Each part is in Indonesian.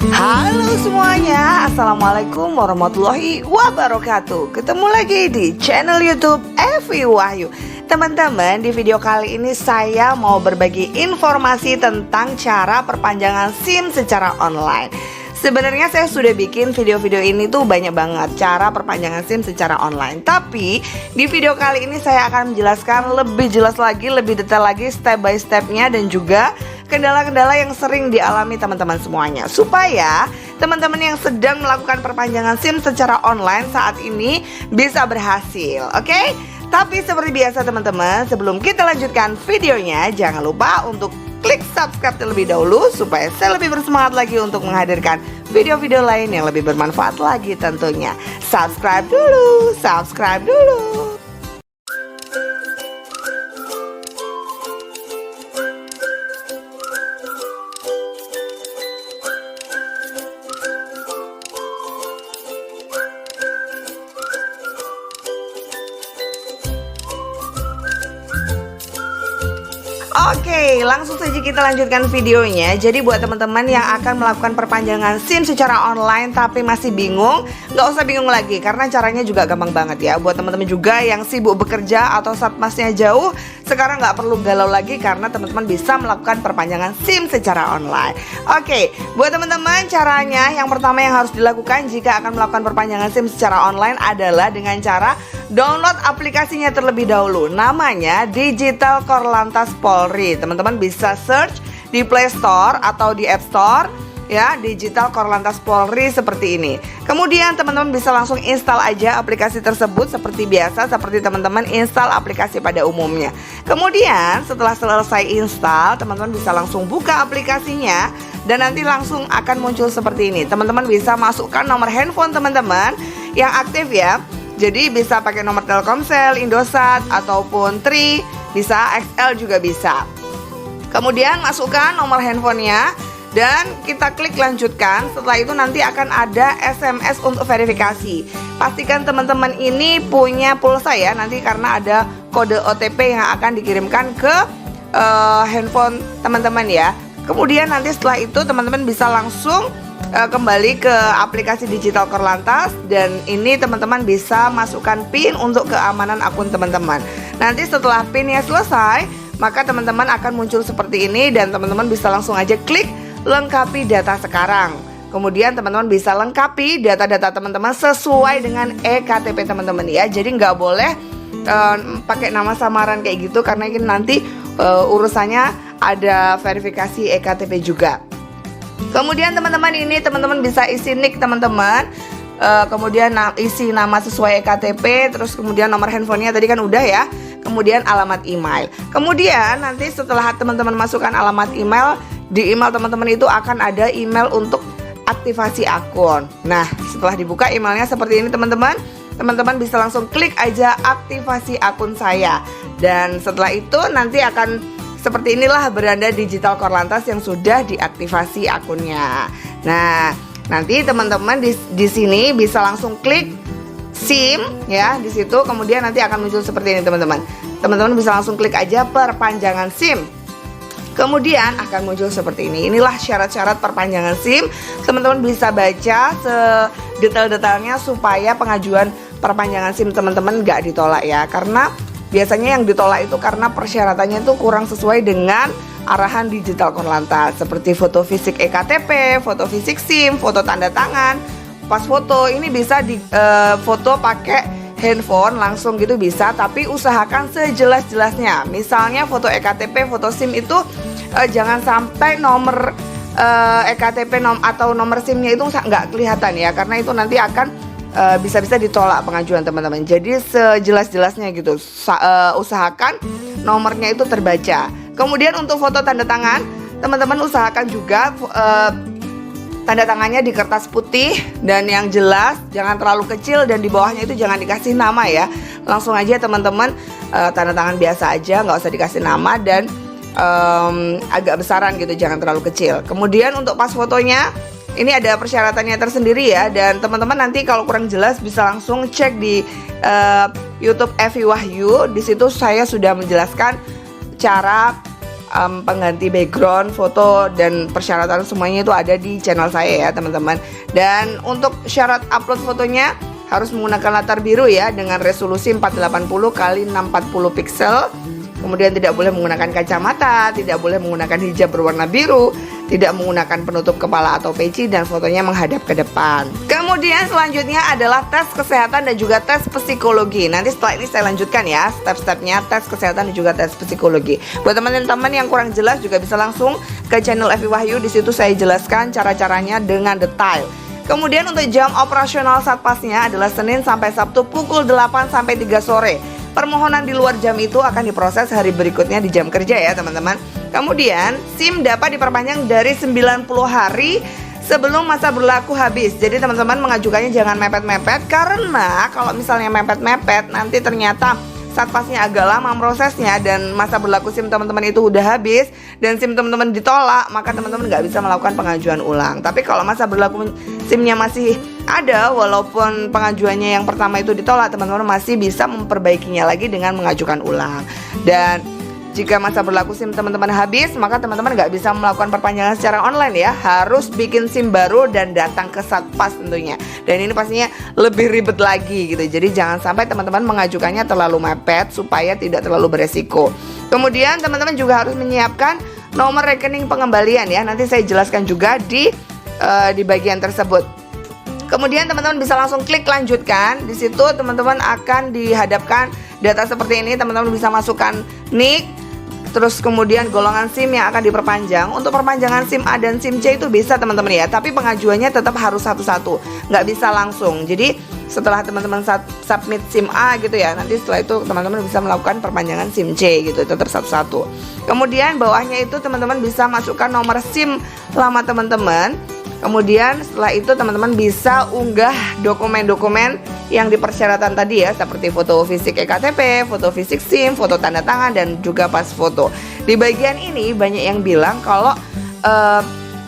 Halo semuanya, Assalamualaikum warahmatullahi wabarakatuh. Ketemu lagi di channel YouTube Evi Wahyu. Teman-teman, di video kali ini saya mau berbagi informasi tentang cara perpanjangan SIM secara online. Sebenarnya saya sudah bikin video-video ini tuh banyak banget cara perpanjangan SIM secara online. Tapi di video kali ini saya akan menjelaskan lebih jelas lagi, lebih detail lagi step by stepnya dan juga kendala-kendala yang sering dialami teman-teman semuanya, supaya teman-teman yang sedang melakukan perpanjangan SIM secara online saat ini bisa berhasil. Oke? Tapi seperti biasa teman-teman, sebelum kita lanjutkan videonya, jangan lupa untuk klik subscribe terlebih dahulu supaya saya lebih bersemangat lagi untuk menghadirkan video-video lain yang lebih bermanfaat lagi tentunya. Subscribe dulu, subscribe dulu. Oke, langsung saja kita lanjutkan videonya. Jadi buat teman-teman yang akan melakukan perpanjangan SIM secara online tapi masih bingung, nggak usah bingung lagi karena caranya juga gampang banget ya. Buat teman-teman juga yang sibuk bekerja atau satmasnya jauh, sekarang nggak perlu galau lagi karena teman-teman bisa melakukan perpanjangan SIM secara online. Oke, buat teman-teman caranya yang pertama yang harus dilakukan jika akan melakukan perpanjangan SIM secara online adalah dengan cara download aplikasinya terlebih dahulu. Namanya Digital Korlantas Polri. Teman-teman bisa search di Play Store atau di App Store ya, Digital Korlantas Polri seperti ini. Kemudian teman-teman bisa langsung install aja aplikasi tersebut seperti biasa, seperti teman-teman install aplikasi pada umumnya. Kemudian setelah selesai install, teman-teman bisa langsung buka aplikasinya dan nanti langsung akan muncul seperti ini. Teman-teman bisa masukkan nomor handphone teman-teman yang aktif ya. Jadi bisa pakai nomor Telkomsel, Indosat, ataupun Tri, bisa XL juga bisa. Kemudian masukkan nomor handphonenya dan kita klik lanjutkan. Setelah itu nanti akan ada SMS untuk verifikasi. Pastikan teman-teman ini punya pulsa ya, nanti karena ada kode OTP yang akan dikirimkan ke handphone teman-teman ya. Kemudian nanti setelah itu teman-teman bisa langsung kembali ke aplikasi Digital Korlantas dan ini teman-teman bisa masukkan PIN untuk keamanan akun teman-teman. Nanti setelah PIN-nya selesai, maka teman-teman akan muncul seperti ini dan teman-teman bisa langsung aja klik lengkapi data sekarang. Kemudian teman-teman bisa lengkapi data-data teman-teman sesuai dengan eKTP teman-teman ya. Jadi nggak boleh pakai nama samaran kayak gitu karena ini nanti urusannya ada verifikasi eKTP juga. Kemudian teman-teman ini teman-teman bisa isi nick teman-teman, kemudian isi nama sesuai eKTP, terus kemudian nomor handphonenya tadi kan udah ya, kemudian alamat email. Kemudian nanti setelah teman-teman masukkan alamat email, di email teman-teman itu akan ada email untuk aktivasi akun. Nah setelah dibuka emailnya seperti ini teman-teman, teman-teman bisa langsung klik aja aktivasi akun saya. Dan setelah itu nanti akan seperti inilah beranda Digital Korlantas yang sudah diaktifasi akunnya. Nah, nanti teman-teman di sini bisa langsung klik SIM ya di situ. Kemudian nanti akan muncul seperti ini teman-teman. Teman-teman bisa langsung klik aja perpanjangan SIM. Kemudian akan muncul seperti ini. Inilah syarat-syarat perpanjangan SIM. Teman-teman bisa baca sedetail-detailnya supaya pengajuan perpanjangan SIM teman-teman nggak ditolak ya. Karena biasanya yang ditolak itu karena persyaratannya itu kurang sesuai dengan arahan Digital Korlantas, seperti foto fisik eKTP, foto fisik SIM, foto tanda tangan, pas foto ini bisa di foto pakai handphone langsung gitu bisa, tapi usahakan sejelas-jelasnya. Misalnya foto eKTP, foto SIM itu jangan sampai nomor eKTP atau nomor SIM-nya itu nggak kelihatan ya, karena itu nanti akan bisa-bisa ditolak pengajuan teman-teman. Jadi sejelas-jelasnya gitu, usahakan nomornya itu terbaca. Kemudian untuk foto tanda tangan, teman-teman usahakan juga tanda tangannya di kertas putih dan yang jelas, jangan terlalu kecil dan di bawahnya itu jangan dikasih nama ya. Langsung aja teman-teman tanda tangan biasa aja, nggak usah dikasih nama dan agak besaran gitu, jangan terlalu kecil. Kemudian untuk pas fotonya ini ada persyaratannya tersendiri ya, dan teman-teman nanti kalau kurang jelas bisa langsung cek di YouTube Evi Wahyu. Di situ saya sudah menjelaskan cara pengganti background, foto, dan persyaratan semuanya itu ada di channel saya ya teman-teman. Dan untuk syarat upload fotonya harus menggunakan latar biru ya, dengan resolusi 480 x 640 pixel. Kemudian tidak boleh menggunakan kacamata, tidak boleh menggunakan hijab berwarna biru, tidak menggunakan penutup kepala atau peci, dan fotonya menghadap ke depan. Kemudian selanjutnya adalah tes kesehatan dan juga tes psikologi. Nanti setelah ini saya lanjutkan ya step-stepnya, tes kesehatan dan juga tes psikologi. Buat teman-teman yang kurang jelas juga bisa langsung ke channel Evi Wahyu. Di situ saya jelaskan cara-caranya dengan detail. Kemudian untuk jam operasional Satpasnya adalah Senin sampai Sabtu pukul 8 sampai 3 sore. Permohonan di luar jam itu akan diproses hari berikutnya di jam kerja ya teman-teman. Kemudian SIM dapat diperpanjang dari 90 hari sebelum masa berlaku habis. Jadi teman-teman mengajukannya jangan mepet-mepet, karena kalau misalnya mepet-mepet nanti ternyata Satpasnya agak lama prosesnya dan masa berlaku SIM teman-teman itu udah habis dan SIM teman-teman ditolak, maka teman-teman nggak bisa melakukan pengajuan ulang. Tapi kalau masa berlaku SIM-nya masih ada, walaupun pengajuannya yang pertama itu ditolak, teman-teman masih bisa memperbaikinya lagi dengan mengajukan ulang. Dan jika masa berlaku SIM teman-teman habis, maka teman-teman nggak bisa melakukan perpanjangan secara online ya. Harus bikin SIM baru dan datang ke Satpas tentunya. Dan ini pastinya lebih ribet lagi gitu. Jadi jangan sampai teman-teman mengajukannya terlalu mepet supaya tidak terlalu beresiko. Kemudian teman-teman juga harus menyiapkan nomor rekening pengembalian ya. Nanti saya jelaskan juga di bagian tersebut. Kemudian teman-teman bisa langsung klik lanjutkan. Di situ teman-teman akan dihadapkan data seperti ini. Teman-teman bisa masukkan NIK, terus kemudian golongan SIM yang akan diperpanjang. Untuk perpanjangan SIM A dan SIM C itu bisa teman-teman ya, tapi pengajuannya tetap harus satu-satu, nggak bisa langsung. Jadi setelah teman-teman submit SIM A gitu ya, nanti setelah itu teman-teman bisa melakukan perpanjangan SIM C gitu, tetap satu-satu. Kemudian bawahnya itu teman-teman bisa masukkan nomor SIM lama teman-teman. Kemudian setelah itu teman-teman bisa unggah dokumen-dokumen yang dipersyaratkan tadi ya, seperti foto fisik EKTP, foto fisik SIM, foto tanda tangan, dan juga pas foto. Di bagian ini banyak yang bilang kalau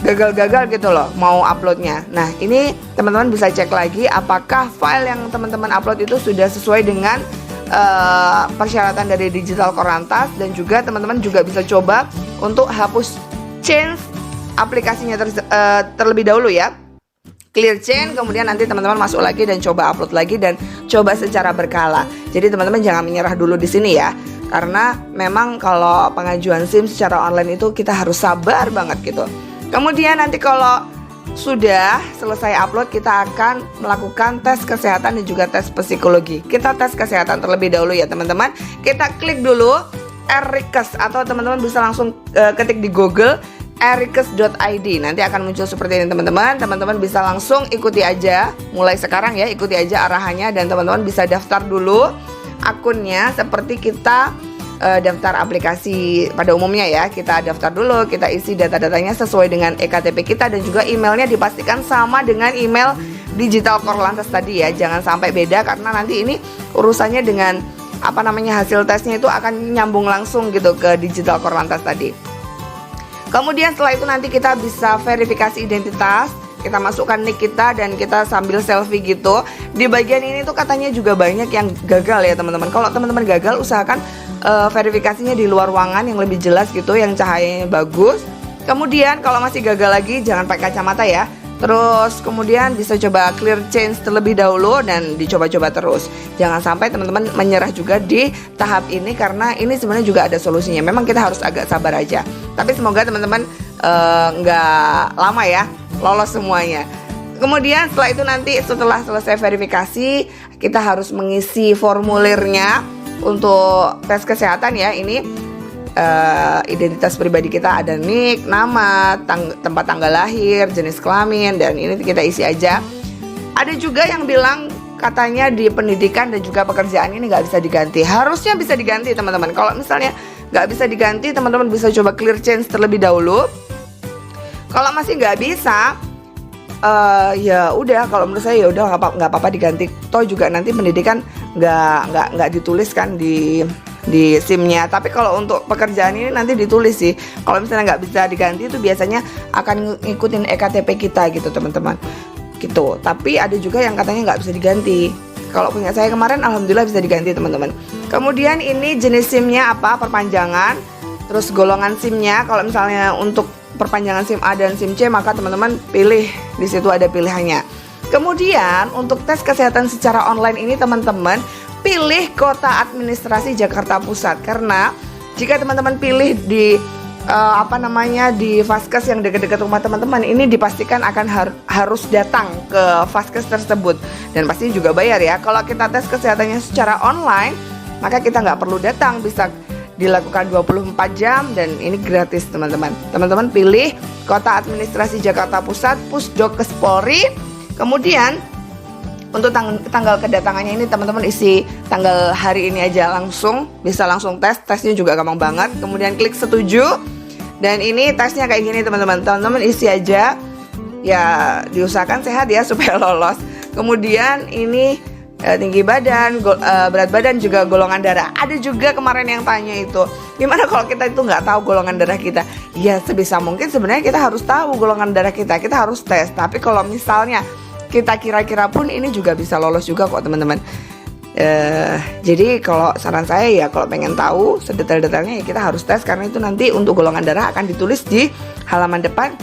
gagal-gagal gitu loh mau uploadnya. Nah ini teman-teman bisa cek lagi apakah file yang teman-teman upload itu sudah sesuai dengan persyaratan dari Digital Korlantas. Dan juga teman-teman juga bisa coba untuk hapus change aplikasinya terlebih dahulu ya, clear chain, kemudian nanti teman-teman masuk lagi dan coba upload lagi dan coba secara berkala. Jadi teman-teman jangan menyerah dulu di sini ya, karena memang kalau pengajuan SIM secara online itu kita harus sabar banget gitu. Kemudian nanti kalau sudah selesai upload, kita akan melakukan tes kesehatan dan juga tes psikologi. Kita tes kesehatan terlebih dahulu ya teman-teman. Kita klik dulu Erikes, atau teman-teman bisa langsung ketik di Google erikes.id. Nanti akan muncul seperti ini teman-teman. Teman-teman bisa langsung ikuti aja mulai sekarang ya, ikuti aja arahannya. Dan teman-teman bisa daftar dulu akunnya seperti kita daftar aplikasi pada umumnya ya. Kita daftar dulu, kita isi data-datanya sesuai dengan EKTP kita, dan juga emailnya dipastikan sama dengan email Digital Korlantas tadi ya. Jangan sampai beda, karena nanti ini urusannya dengan hasil tesnya itu akan nyambung langsung gitu ke Digital Korlantas tadi. Kemudian setelah itu nanti kita bisa verifikasi identitas. Kita masukkan NIK kita dan kita sambil selfie gitu. Di bagian ini tuh katanya juga banyak yang gagal ya teman-teman. Kalau teman-teman gagal, usahakan verifikasinya di luar ruangan yang lebih jelas gitu, yang cahayanya bagus. Kemudian kalau masih gagal lagi, jangan pakai kacamata ya. Terus kemudian bisa coba clear change terlebih dahulu dan dicoba-coba terus. Jangan sampai teman-teman menyerah juga di tahap ini, karena ini sebenarnya juga ada solusinya. Memang kita harus agak sabar aja. Tapi semoga teman-teman nggak lama ya lolos semuanya. Kemudian setelah itu nanti setelah selesai verifikasi, kita harus mengisi formulirnya untuk tes kesehatan ya. Ini identitas pribadi kita, ada NIK, nama, tempat tanggal lahir, jenis kelamin, dan ini kita isi aja. Ada juga yang bilang katanya di pendidikan dan juga pekerjaan ini nggak bisa diganti. Harusnya bisa diganti teman-teman. Kalau misalnya nggak bisa diganti, teman-teman bisa coba clear change terlebih dahulu. Kalau masih nggak bisa, ya udah, kalau menurut saya ya udah nggak apa-apa diganti. Toh juga nanti pendidikan nggak dituliskan di SIM-nya. Tapi kalau untuk pekerjaan ini nanti ditulis sih. Kalau misalnya nggak bisa diganti, itu biasanya akan ngikutin EKTP kita gitu teman-teman gitu. Tapi ada juga yang katanya nggak bisa diganti. Kalau punya saya kemarin alhamdulillah bisa diganti teman-teman. Kemudian ini jenis SIM-nya apa, perpanjangan. Terus golongan SIM-nya, kalau misalnya untuk perpanjangan SIM A dan SIM C, maka teman-teman pilih, di situ ada pilihannya. Kemudian untuk tes kesehatan secara online ini teman-teman pilih kota administrasi Jakarta Pusat, karena jika teman-teman pilih di di Vaskes yang dekat-dekat rumah teman-teman, ini dipastikan akan harus datang ke Vaskes tersebut dan pasti juga bayar ya. Kalau kita tes kesehatannya secara online, maka kita nggak perlu datang, bisa dilakukan 24 jam dan ini gratis teman-teman. Teman-teman pilih kota administrasi Jakarta Pusat, Pusdokes Polri. Kemudian untuk tanggal kedatangannya ini teman-teman isi tanggal hari ini aja, langsung bisa langsung tesnya juga gampang banget. Kemudian klik setuju. Dan ini tesnya kayak gini teman-teman. Teman-teman isi aja. Ya diusahakan sehat ya supaya lolos. Kemudian ini tinggi badan, berat badan, juga golongan darah. Ada juga kemarin yang tanya itu, gimana kalau kita itu nggak tahu golongan darah kita? Ya sebisa mungkin sebenarnya kita harus tahu golongan darah kita harus tes. Tapi kalau misalnya kita kira-kira pun ini juga bisa lolos juga kok teman-teman. Jadi kalau saran saya ya, kalau pengen tahu sedetail-detailnya ya kita harus tes, karena itu nanti untuk golongan darah akan ditulis di halaman depan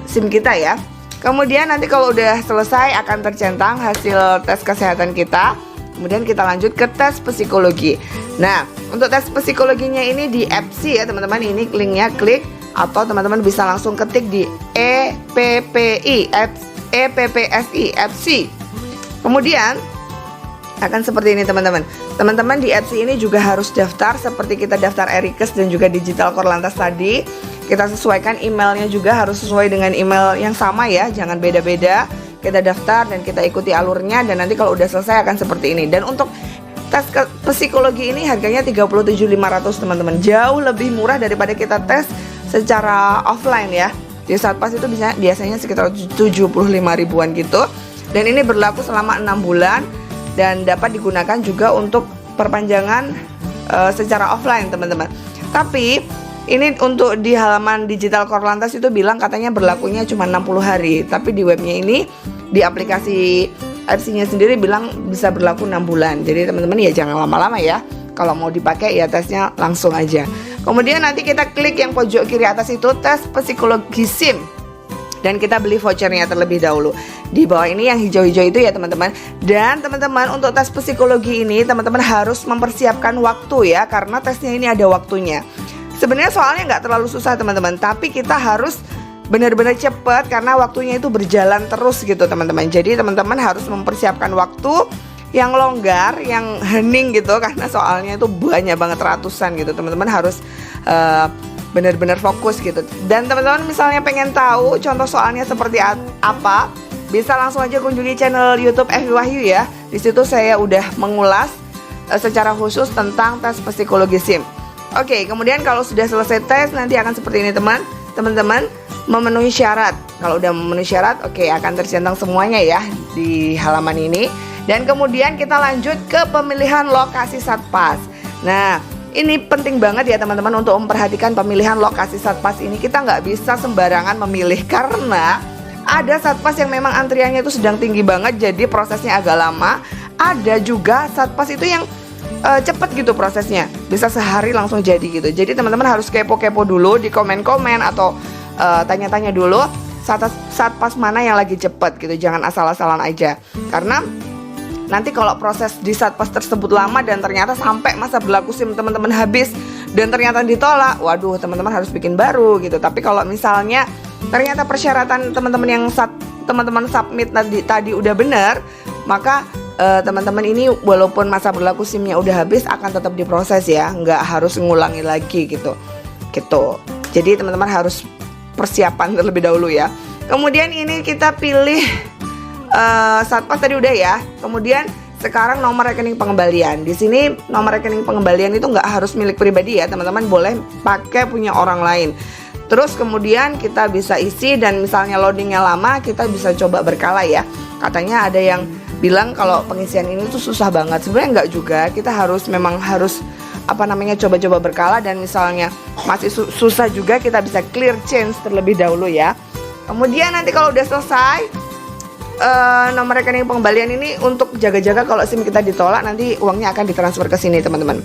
SIM kita ya. Kemudian nanti kalau udah selesai akan tercentang hasil tes kesehatan kita. Kemudian kita lanjut ke tes psikologi. Nah, untuk tes psikologinya ini di EPSI ya teman-teman. Ini linknya klik, atau teman-teman bisa langsung ketik di EPPSI EPSI. Kemudian akan seperti ini teman-teman. Teman-teman di EPSI ini juga harus daftar seperti kita daftar Erikes dan juga Digital Korlantas tadi. Kita sesuaikan emailnya juga, harus sesuai dengan email yang sama ya, jangan beda-beda. Kita daftar dan kita ikuti alurnya, dan nanti kalau udah selesai akan seperti ini. Dan untuk tes psikologi ini harganya 37.500 teman-teman. Jauh lebih murah daripada kita tes secara offline ya. Di Satpas itu biasanya sekitar 75 ribuan gitu. Dan ini berlaku selama 6 bulan dan dapat digunakan juga untuk perpanjangan secara offline teman-teman. Tapi ini untuk di halaman Digital Korlantas itu bilang katanya berlakunya cuma 60 hari. Tapi di webnya ini, di aplikasi EPSI-nya sendiri bilang bisa berlaku 6 bulan. Jadi teman-teman ya jangan lama-lama ya. Kalau mau dipakai ya tesnya langsung aja. Kemudian nanti kita klik yang pojok kiri atas itu, tes psikologi SIM. Dan kita beli vouchernya terlebih dahulu. Di bawah ini yang hijau-hijau itu ya teman-teman. Dan teman-teman untuk tes psikologi ini teman-teman harus mempersiapkan waktu ya, karena tesnya ini ada waktunya. Sebenarnya soalnya nggak terlalu susah teman-teman, tapi kita harus benar-benar cepat karena waktunya itu berjalan terus gitu teman-teman. Jadi teman-teman harus mempersiapkan waktu yang longgar, yang hening gitu, karena soalnya itu banyak banget, ratusan gitu. Teman-teman harus benar-benar fokus gitu. Dan teman-teman misalnya pengen tahu contoh soalnya seperti apa, bisa langsung aja kunjungi channel YouTube Evi Wahyu ya. Di situ saya udah mengulas secara khusus tentang tes psikologi SIM. Oke, kemudian kalau sudah selesai tes nanti akan seperti ini teman-teman memenuhi syarat. Kalau udah memenuhi syarat, oke, akan tercentang semuanya ya di halaman ini. Dan kemudian kita lanjut ke pemilihan lokasi Satpas. Nah, ini penting banget ya teman-teman untuk memperhatikan pemilihan lokasi Satpas ini. Kita nggak bisa sembarangan memilih, karena ada Satpas yang memang antriannya itu sedang tinggi banget, jadi prosesnya agak lama. Ada juga Satpas itu yang cepet gitu prosesnya, bisa sehari langsung jadi gitu. Jadi teman-teman harus kepo-kepo dulu di komen-komen atau tanya-tanya dulu Satpas mana yang lagi cepet gitu. Jangan asal-asalan aja, karena nanti kalau proses di Satpas tersebut lama dan ternyata sampai masa berlaku SIM teman-teman habis dan ternyata ditolak, waduh teman-teman harus bikin baru gitu. Tapi kalau misalnya ternyata persyaratan teman-teman yang teman-teman submit tadi udah benar, maka teman-teman ini walaupun masa berlaku SIM-nya udah habis akan tetap diproses ya, nggak harus ngulangi lagi gitu. Jadi teman-teman harus persiapan terlebih dahulu ya. Kemudian ini kita pilih Satpas tadi udah ya. Kemudian sekarang nomor rekening pengembalian. Di sini nomor rekening pengembalian itu nggak harus milik pribadi ya teman-teman, boleh pakai punya orang lain. Terus kemudian kita bisa isi, dan misalnya loadingnya lama kita bisa coba berkala ya. Katanya ada yang bilang kalau pengisian ini tuh susah banget. Sebenarnya enggak juga, kita memang harus coba-coba berkala, dan misalnya masih susah juga kita bisa clear change terlebih dahulu ya. Kemudian nanti kalau udah selesai nomor rekening pengembalian ini untuk jaga-jaga kalau SIM kita ditolak, nanti uangnya akan ditransfer ke sini teman-teman.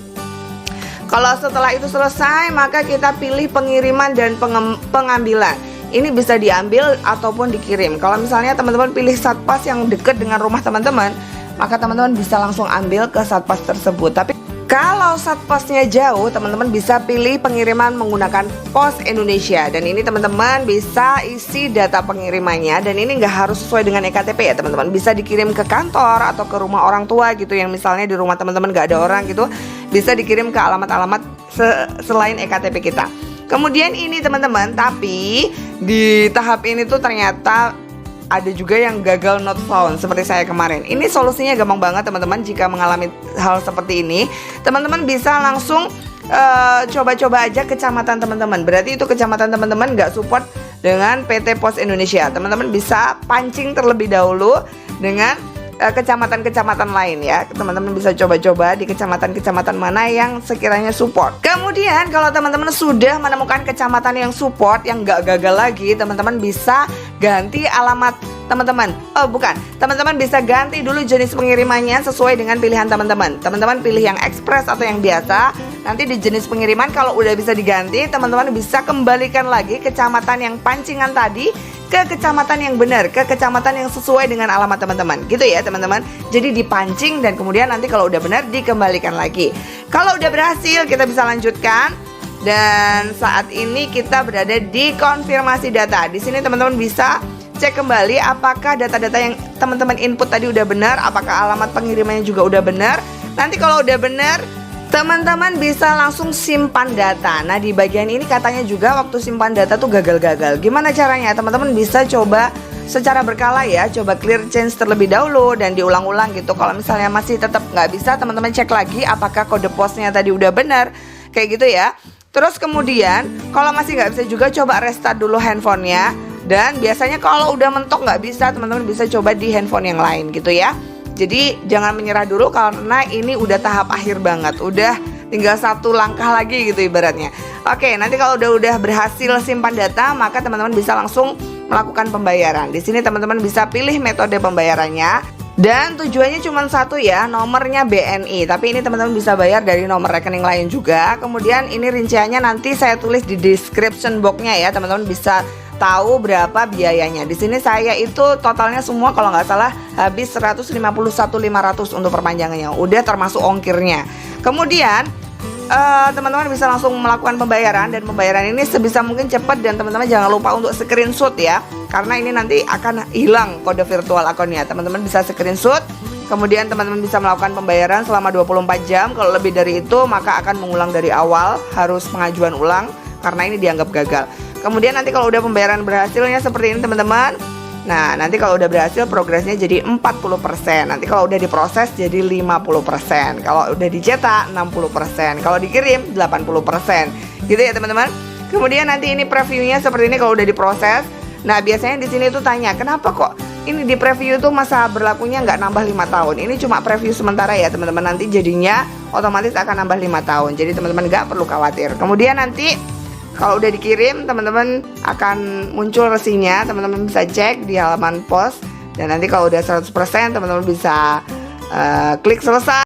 Kalau setelah itu selesai, maka kita pilih pengiriman dan pengambilan. Ini bisa diambil ataupun dikirim. Kalau misalnya teman-teman pilih Satpas yang dekat dengan rumah teman-teman, maka teman-teman bisa langsung ambil ke Satpas tersebut. Tapi kalau Satpasnya jauh, teman-teman bisa pilih pengiriman menggunakan Pos Indonesia. Dan ini teman-teman bisa isi data pengirimannya. Dan ini nggak harus sesuai dengan EKTP ya teman-teman. Bisa dikirim ke kantor atau ke rumah orang tua gitu. Yang misalnya di rumah teman-teman nggak ada orang gitu, bisa dikirim ke alamat-alamat selain EKTP kita. Kemudian ini teman-teman, tapi di tahap ini tuh ternyata ada juga yang gagal not found seperti saya kemarin. Ini solusinya gampang banget teman-teman. Jika mengalami hal seperti ini, teman-teman bisa langsung coba-coba aja kecamatan teman-teman. Berarti itu kecamatan teman-teman nggak support dengan PT Pos Indonesia. Teman-teman bisa pancing terlebih dahulu dengan kecamatan-kecamatan lain ya. Teman-teman bisa coba-coba di kecamatan-kecamatan mana yang sekiranya support. Kemudian kalau teman-teman sudah menemukan kecamatan yang support, yang nggak gagal lagi, teman-teman bisa ganti alamat teman-teman. Oh bukan, teman-teman bisa ganti dulu jenis pengirimannya sesuai dengan pilihan teman-teman. Teman-teman pilih yang ekspres atau yang biasa. Nanti di jenis pengiriman kalau udah bisa diganti, teman-teman bisa kembalikan lagi kecamatan yang pancingan tadi ke kecamatan yang benar, ke kecamatan yang sesuai dengan alamat teman-teman. Gitu ya teman-teman. Jadi dipancing dan kemudian nanti kalau udah benar dikembalikan lagi. Kalau udah berhasil kita bisa lanjutkan. Dan saat ini kita berada di konfirmasi data. Di sini teman-teman bisa cek kembali apakah data-data yang teman-teman input tadi udah benar, apakah alamat pengirimannya juga udah benar. Nanti kalau udah benar, teman-teman bisa langsung simpan data. Nah di bagian ini katanya juga waktu simpan data tuh gagal-gagal. Gimana caranya? Teman-teman bisa coba secara berkala ya, coba clear change terlebih dahulu dan diulang-ulang gitu. Kalau misalnya masih tetap nggak bisa, teman-teman cek lagi apakah kode posnya tadi udah benar, kayak gitu ya. Terus kemudian kalau masih nggak bisa juga coba restart dulu handphonenya. Dan biasanya kalau udah mentok nggak bisa, teman-teman bisa coba di handphone yang lain gitu ya. Jadi jangan menyerah dulu karena ini udah tahap akhir banget. Udah tinggal satu langkah lagi gitu ibaratnya. Oke, nanti kalau udah berhasil simpan data, maka teman-teman bisa langsung melakukan pembayaran. Di sini teman-teman bisa pilih metode pembayarannya. Dan tujuannya cuma satu ya, nomornya BNI. Tapi ini teman-teman bisa bayar dari nomor rekening lain juga. Kemudian ini rinciannya nanti saya tulis di description box-nya ya. Teman-teman bisa tahu berapa biayanya. Di sini saya itu totalnya semua kalau nggak salah habis 151.500 untuk perpanjangannya. Udah termasuk ongkirnya. Kemudian teman-teman bisa langsung melakukan pembayaran. Dan pembayaran ini sebisa mungkin cepat. Dan teman-teman jangan lupa untuk screenshot ya, karena ini nanti akan hilang kode virtual akunnya. Teman-teman bisa screenshot. Kemudian teman-teman bisa melakukan pembayaran selama 24 jam. Kalau lebih dari itu maka akan mengulang dari awal. Harus pengajuan ulang karena ini dianggap gagal. Kemudian nanti kalau udah pembayaran berhasilnya seperti ini teman-teman. Nah nanti kalau udah berhasil progresnya jadi 40%. Nanti kalau udah diproses jadi 50%. Kalau udah dicetak 60%. Kalau dikirim 80%. Gitu ya teman-teman. Kemudian nanti ini previewnya seperti ini kalau udah diproses. Nah biasanya di sini tuh tanya kenapa kok ini di preview tuh masa berlakunya nggak nambah 5 tahun. Ini cuma preview sementara ya teman-teman. Nanti jadinya otomatis akan nambah 5 tahun. Jadi teman-teman nggak perlu khawatir. Kemudian nanti kalau udah dikirim, teman-teman akan muncul resinya. Teman-teman bisa cek di halaman pos. Dan nanti kalau udah 100%, teman-teman bisa klik selesai.